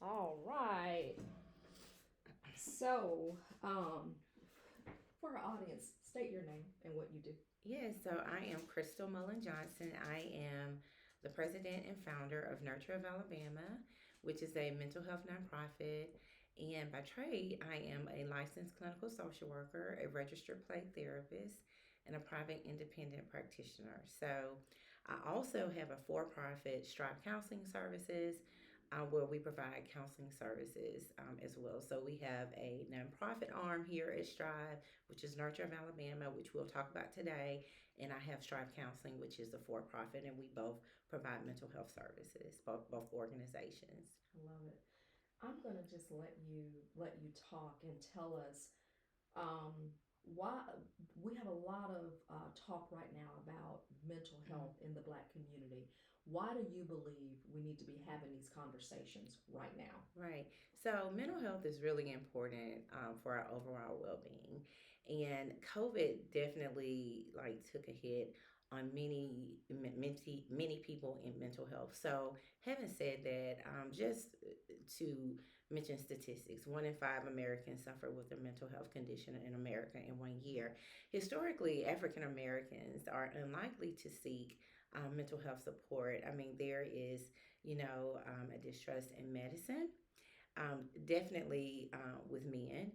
All right. So, for our audience, state your name and what you do. Yes, so I am Crystal Mullen Johnson. I am the president and founder of Nurture of Alabama, which is a mental health nonprofit. And by trade, I am a licensed clinical social worker, a registered play therapist, and a private independent practitioner. So I also have a for profit Strive Counseling Services. Where we provide counseling services as well. So we have a nonprofit arm here at Strive, which is Nurture of Alabama, which we'll talk about today. And I have Strive Counseling, which is a for profit, and we both provide mental health services, both organizations. I love it. I'm gonna just let you talk and tell us um, why we have a lot of talk right now about mental Mhm. health in the Black community. Why do you believe we need to be having these conversations right now? Right. So mental health is really important for our overall well-being, and COVID definitely like took a hit on many people in mental health. So having said that, just to mention statistics, 1 in 5 Americans suffer with a mental health condition in America in 1 year. Historically, African Americans are unlikely to seek mental health support. I mean, there is a distrust in medicine, definitely with men.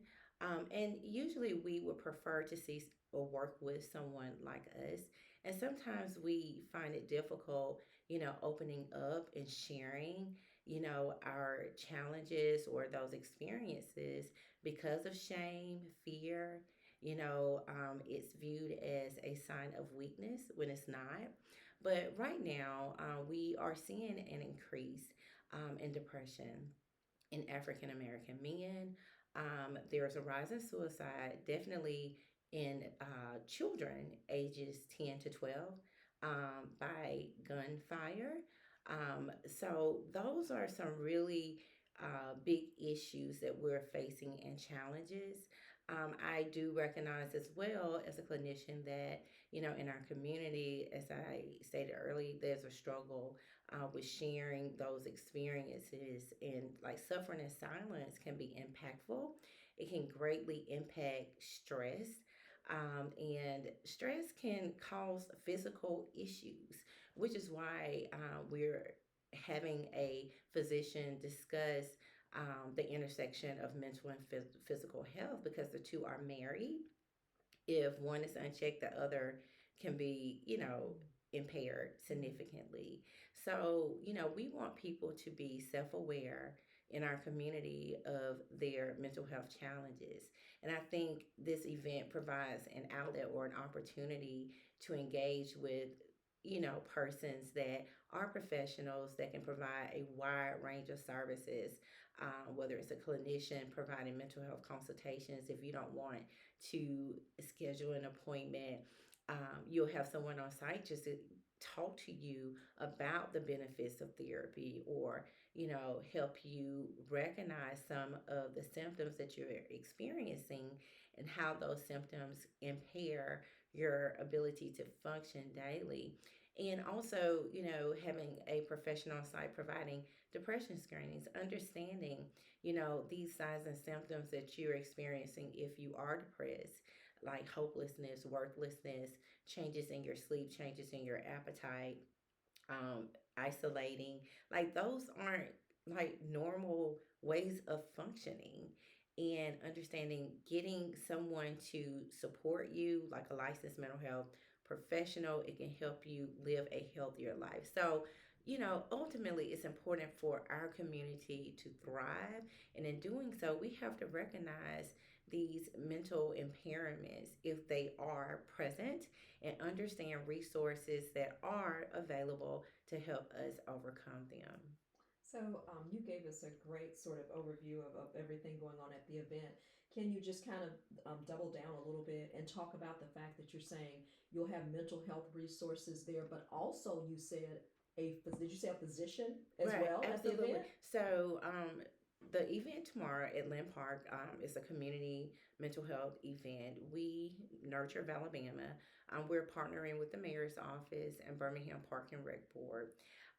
And usually we would prefer to see or work with someone like us. And sometimes we find it difficult, opening up and sharing, our challenges or those experiences because of shame, fear. It's viewed as a sign of weakness when it's not. But right now, we are seeing an increase in depression in African American men. There's a rise in suicide, definitely in children ages 10 to 12 by gunfire. So, those are some really big issues that we're facing and challenges. I do recognize as well as a clinician that, in our community, as I stated earlier, there's a struggle with sharing those experiences, and like suffering in silence can be impactful. It can greatly impact stress. And stress can cause physical issues, which is why we're having a physician discuss the intersection of mental and physical health, because the two are married. If one is unchecked, the other can be, impaired Mm-hmm. significantly. So, we want people to be self aware in our community of their mental health challenges. And I think this event provides an outlet or an opportunity to engage with, persons that are professionals that can provide a wide range of services, whether it's a clinician providing mental health consultations. If you don't want to schedule an appointment, you'll have someone on site just to talk to you about the benefits of therapy, or help you recognize some of the symptoms that you're experiencing and how those symptoms impair your ability to function daily. And also, having a professional on site providing depression screenings, understanding, these signs and symptoms that you're experiencing if you are depressed, like hopelessness, worthlessness, changes in your sleep, changes in your appetite, isolating. Like those aren't like normal ways of functioning. And understanding, getting someone to support you, like a licensed mental health professional, it can help you live a healthier life. So, ultimately, it's important for our community to thrive. And in doing so, we have to recognize these mental impairments if they are present, and understand resources that are available to help us overcome them. So, you gave us a great sort of overview of everything going on at the event. Can you just kind of double down a little bit and talk about the fact that you're saying you'll have mental health resources there, but also you said did you say a physician as Right, well at the absolutely. event? So, the event tomorrow at Lynn Park is a community mental health event. We, Nurture of Alabama, we're partnering with the mayor's office and Birmingham Park and Rec Board.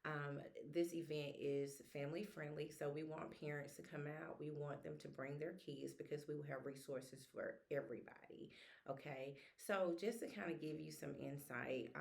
Um, this event is family friendly, so we want parents to come out. We want them to bring their kids because we will have resources for everybody. Okay, so just to kind of give you some insight,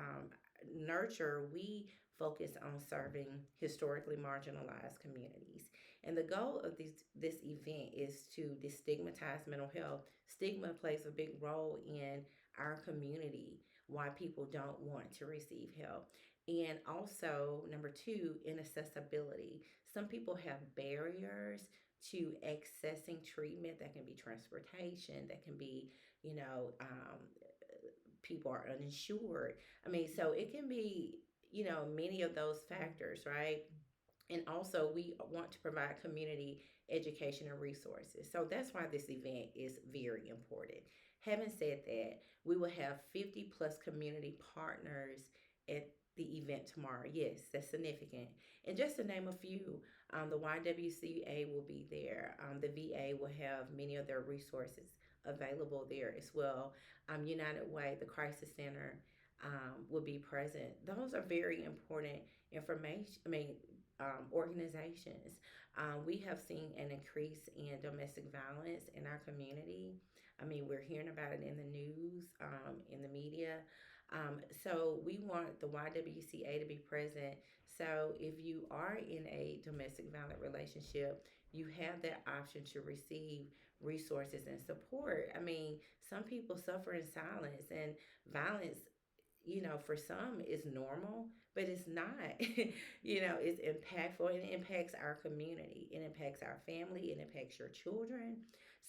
Nurture, we focus on serving historically marginalized communities. And the goal of this event is to destigmatize mental health. Stigma plays a big role in our community, why people don't want to receive help. And also, number two, inaccessibility. Some people have barriers to accessing treatment. That can be transportation, that can be, you know, people are uninsured. I mean, so it can be, many of those factors, right? And also, we want to provide community education and resources. So that's why this event is very important. Having said that, we will have 50 plus community partners at the event tomorrow. Yes, that's significant. And just to name a few, the YWCA will be there. The VA will have many of their resources available there as well. United Way, the Crisis Center, will be present. Those are very important information. Organizations. We have seen an increase in domestic violence in our community. I mean, we're hearing about it in the news, in the media. So we want the YWCA to be present. So if you are in a domestic violent relationship, you have that option to receive resources and support. I mean, some people suffer in silence, and violence, for some is normal, but it's not. It's impactful, and it impacts our community, it impacts our family, it impacts your children.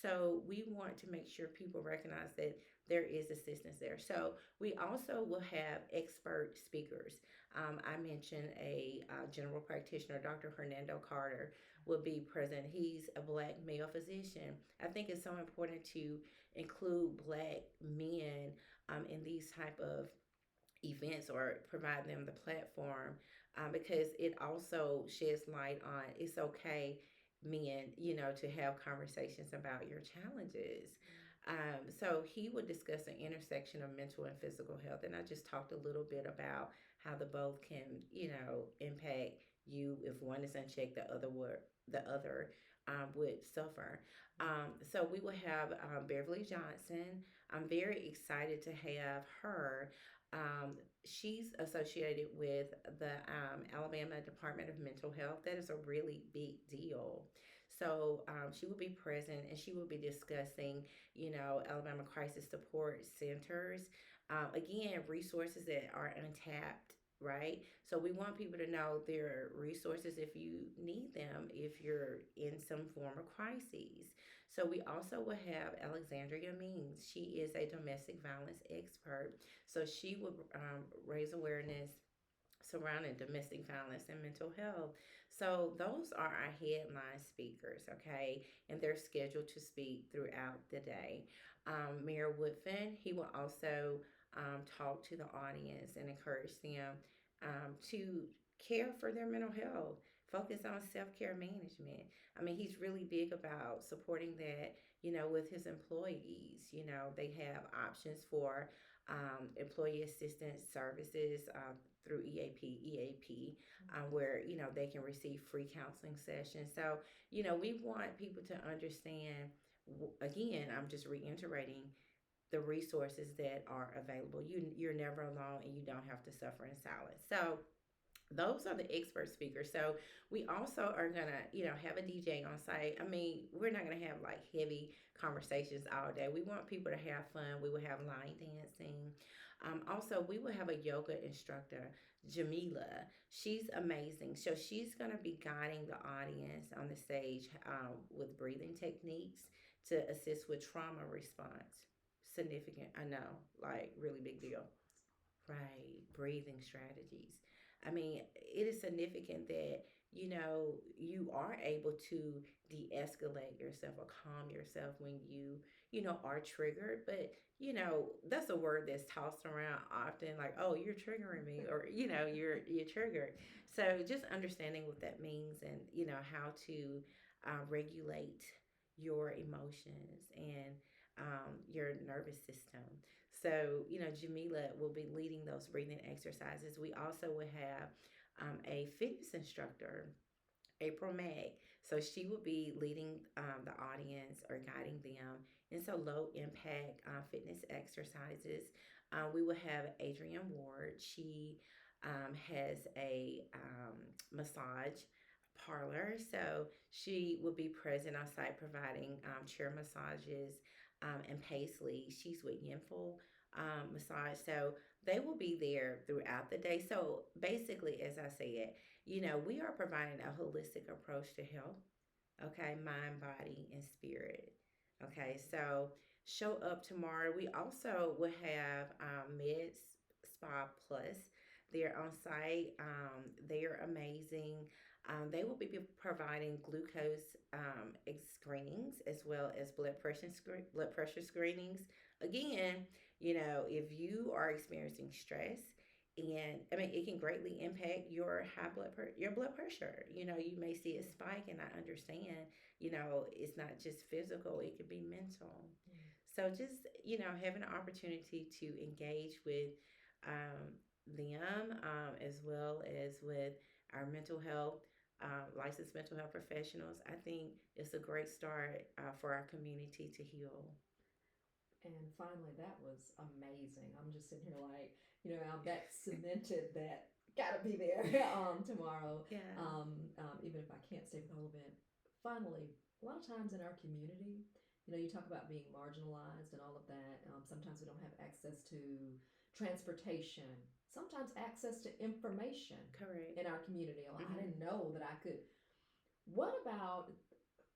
So we want to make sure people recognize that there is assistance there. So we also will have expert speakers. I mentioned a general practitioner, Dr. Hernando Carter, will be present. He's a black male physician. I think it's so important to include black men in these type of events, or provide them the platform, because it also sheds light on it's okay, men, to have conversations about your challenges. So he would discuss the intersection of mental and physical health, and I just talked a little bit about how the both can, impact you. If one is unchecked, the other would suffer. So we will have Beverly Johnson. I'm very excited to have her. um, she's associated with the Alabama Department of Mental Health. That is a really big deal. So she will be present, and she will be discussing, Alabama Crisis Support Centers. Again, resources that are untapped, right? So we want people to know there are resources if you need them, if you're in some form of crises. So we also will have Alexandria Means. She is a domestic violence expert, so she will raise awareness surrounding domestic violence and mental health. So those are our headline speakers, okay? And they're scheduled to speak throughout the day. Mayor Woodfin, he will also talk to the audience and encourage them to care for their mental health, focus on self-care management. I mean, he's really big about supporting that, with his employees. They have options for employee assistance services through EAP, where they can receive free counseling sessions. So we want people to understand. Again, I'm just reiterating the resources that are available. You're never alone, and you don't have to suffer in silence. So those are the expert speakers. So we also are gonna, have a DJ on site. I mean, we're not gonna have like heavy conversations all day. We want people to have fun. We will have line dancing. Also, we will have a yoga instructor, Jamila. She's amazing. So she's gonna be guiding the audience on the stage with breathing techniques to assist with trauma response. Significant, I know, like really big deal. Right, breathing strategies. I mean, it is significant that you are able to de-escalate yourself or calm yourself when you are triggered. But that's a word that's tossed around often, like, "Oh, you're triggering me," or you're triggered. So just understanding what that means, and how to regulate your emotions and your nervous system. So, Jamila will be leading those breathing exercises. We also will have a fitness instructor, April May. So she will be leading the audience or guiding them in some low impact fitness exercises. We will have Adrienne Ward. She has a massage parlor. So she will be present on site providing chair massages and Paisley. She's with Yinful Massage. So they will be there throughout the day. So basically, as I said, we are providing a holistic approach to health, okay, mind, body, and spirit. Okay, so show up tomorrow. We also will have Med Spa Plus. They're on site. They're amazing. They will be providing glucose screenings as well as blood pressure screenings. Again, if you are experiencing stress, and I mean, it can greatly impact your your blood pressure. You may see a spike, and I understand. It's not just physical; it could be mental. So just having an opportunity to engage with um, them as well as with our mental health. Licensed mental health professionals, I think it's a great start for our community to heal. And finally, that was amazing. I'm just sitting here like, that cemented that gotta be there tomorrow. Yeah. Even if I can't stay for the whole event. Finally, a lot of times in our community, you talk about being marginalized and all of that. Sometimes we don't have access to transportation. Sometimes access to information Correct. in our community. Well, I Mm-hmm. didn't know that I could. What about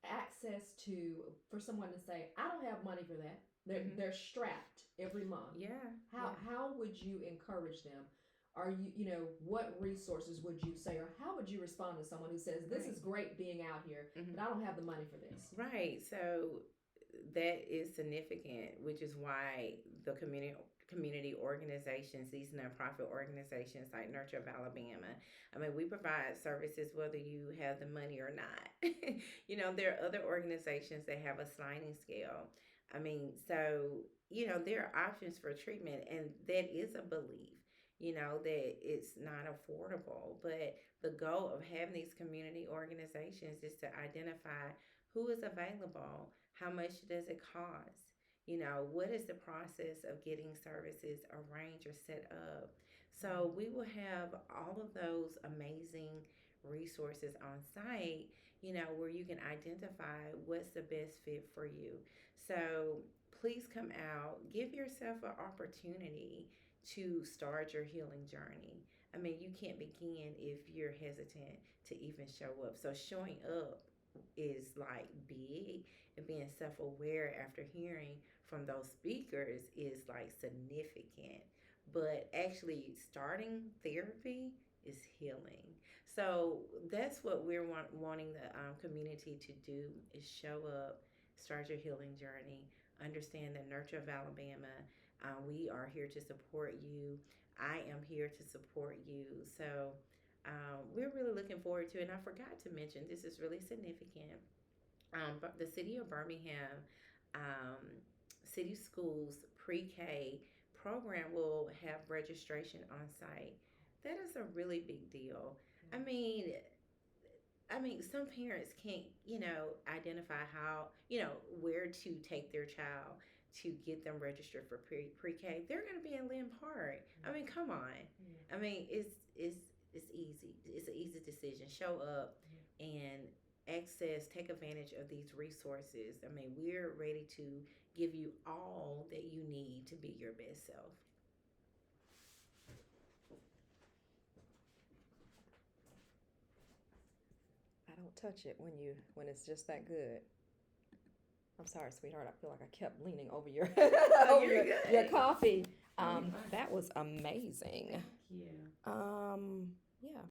access to for someone to say, I don't have money for that. They're strapped every month. Yeah. How would you encourage them? Are what resources would you say, or how would you respond to someone who says, this Right. is great being out here, Mm-hmm. but I don't have the money for this? Right. So that is significant, which is why the community organizations, these nonprofit organizations like Nurture of Alabama, I mean, we provide services whether you have the money or not. There are other organizations that have a sliding scale. I mean, so there are options for treatment, and that is a belief. That it's not affordable, but the goal of having these community organizations is to identify who is available, how much does it cost, what is the process of getting services arranged or set up. So we will have all of those amazing resources on site, where you can identify what's the best fit for you. So please come out, give yourself an opportunity to start your healing journey. I mean, you can't begin if you're hesitant to even show up. So showing up is like big, and being self-aware after hearing from those speakers is like significant. But actually starting therapy is healing. So that's what we're wanting the community to do is show up, start your healing journey, understand the Nurture of Alabama. We are here to support you. I am here to support you. So we're really looking forward to it. And I forgot to mention, this is really significant. But the city of Birmingham um, City Schools pre-K program will have registration on site. That is a really big deal. I mean, some parents can't, identify how, where to take their child to get them registered for pre-K. They're going to be in Lynn Park. I mean, come on. I mean, it's easy. It's an easy decision. Show up and take advantage of these resources. I mean, we're ready to give you all that you need to be your best self. I don't touch it when it's just that good. I'm sorry, sweetheart. I feel like I kept leaning over your Oh, over you're good. your coffee. Oh, you're fine. That was amazing. Thank you. Yeah.